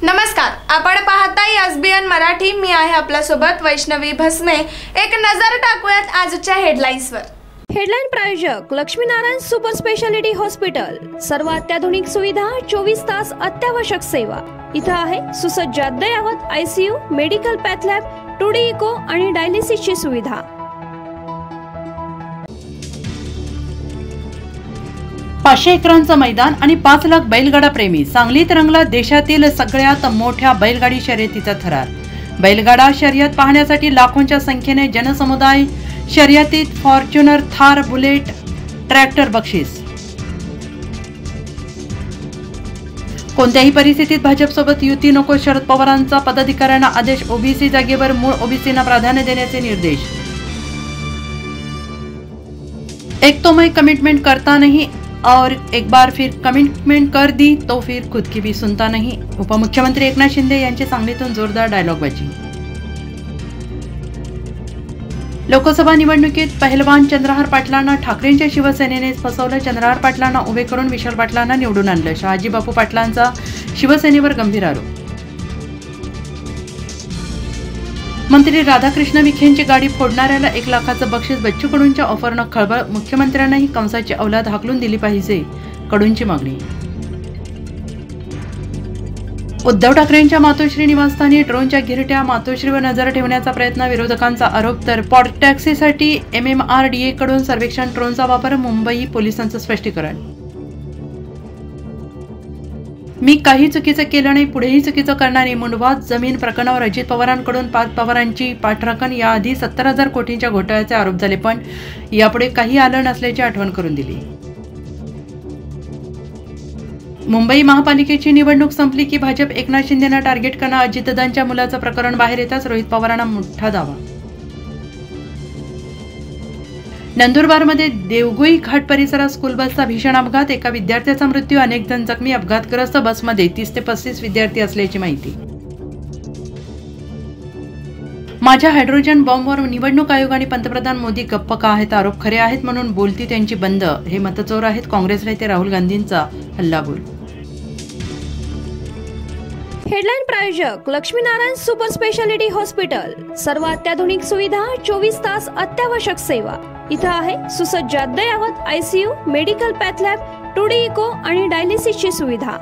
नमस्कार, आपण पाहताय एसबीएन मराठी। मी आहे आपल्यासोबत वैष्णवी भस्मे। एक नजर टाकूयात आजच्या हेडलाईन्सवर। हेडलाईन प्रायोजक लक्ष्मीनारायण सुपर स्पेशालिटी हॉस्पिटल। सर्व अत्याधुनिक सुविधा, 24 तास अत्यावश्यक सेवा। इथं आहे सुसज्ज अद्ययावत ICU, medical path lab, 2D echo आणि डायलिसिसची सुविधा। 500 एकरांचं मैदान आणि 5 लाख बैलगाडा प्रेमी। सांगलीत रंगला देशातील सगळ्यात मोठ्या बैलगाडी शर्यतीचा थरार। बैलगाडा शर्यत पाहण्यासाठी लाखोंच्या संख्येने जनसमुदाय। शर्यतीत फॉर्च्युनर, थार, बुलेट, ट्रॅक्टर बक्षीस। कोणत्याही परिस्थितीत भाजपसोबत युती नको, शरद पवारांचा पदाधिकाऱ्यांना आदेश। ओबीसी जागेवर मूळ ओबीसींना प्राधान्य देण्याचे निर्देश। एक तो मैं कमिटमेंट करता नहीं और एक बार फिर कमिटमेंट कर दी तो फिर खुद की भी सुनता नहीं। उपमुख्यमंत्री एकनाथ शिंदे यांची सांगलीतून जोरदार डायलॉगबाजी। लोकसभा निवडणुकीत पहिलवान चंद्रहार पाटलांना ठाकरेंच्या शिवसेनेने फसवलं। चंद्रहार पाटलांना उभे करून विशाल पाटलांना निवडून आणलं। शहाजी बापू पाटलांचा शिवसेनेवर गंभीर आरोप। मंत्री राधाकृष्ण विखेंची गाडी फोडणाऱ्याला 1 लाखाचं बक्षीस। बच्चू कडूंच्या ऑफरनं खळबळ। मुख्यमंत्र्यांनाही कंसाची औलाद हाकलून दिली पाहिजे, कडूंची मागणी। उद्धव ठाकरेंच्या मातोश्री निवासस्थानी ड्रोनच्या घिरट्या। मातोश्रीवर नजर ठेवण्याचा प्रयत्न, विरोधकांचा आरोप। तर पॉड टॅक्सीसाठी MMRDA कडून सर्वेक्षण ड्रोनचा वापर। मुंबई पोलिसांचं स्पष्टीकरण। मी काही चुकीचं केलं नाही, पुढेही चुकीचं करणार नाही। मुंडवा जमीन प्रकरणावर अजित पवारांकडून पवारांची पाठराखण। याआधी 70,000 कोटींच्या घोटाळ्याचे आरोप झाले, पण यापुढे काही आलं नसल्याची आठवण करून दिली। मुंबई महापालिकेची निवडणूक संपली की भाजप एकनाथ शिंदेंना टार्गेट करणार। अजितदादांच्या मुलाचं प्रकरण बाहेर येताच रोहित पवारांना मोठा दावा। नंदुरबारमध्ये देवगुई घाट परिसरात स्कूल बसचा भीषण अपघात। एका विद्यार्थ्याचा मृत्यू, अनेक जण जखमी। अपघातग्रस्त बसमध्ये 30 ते 35 विद्यार्थी असल्याची माहिती। माझ्या हायड्रोजन बॉम्बवर निवडणूक आयोग आणि पंतप्रधान मोदी गप्प का आहेत? आरोप खरे आहेत म्हणून बोलती त्यांची बंद। हे मतचोर आहेत। काँग्रेस नेते राहुल गांधींचा हल्लाबोल। हेडलाईन प्रायोजक लक्ष्मीनारायण सुपर स्पेशालिटी हॉस्पिटल। सर्व अत्याधुनिक सुविधा, 24 तास अत्यावश्यक सेवा। इथं आहे सुसज्ज अद्ययावत ICU, medical path lab, 2D echo आणि डायलिसिसची सुविधा।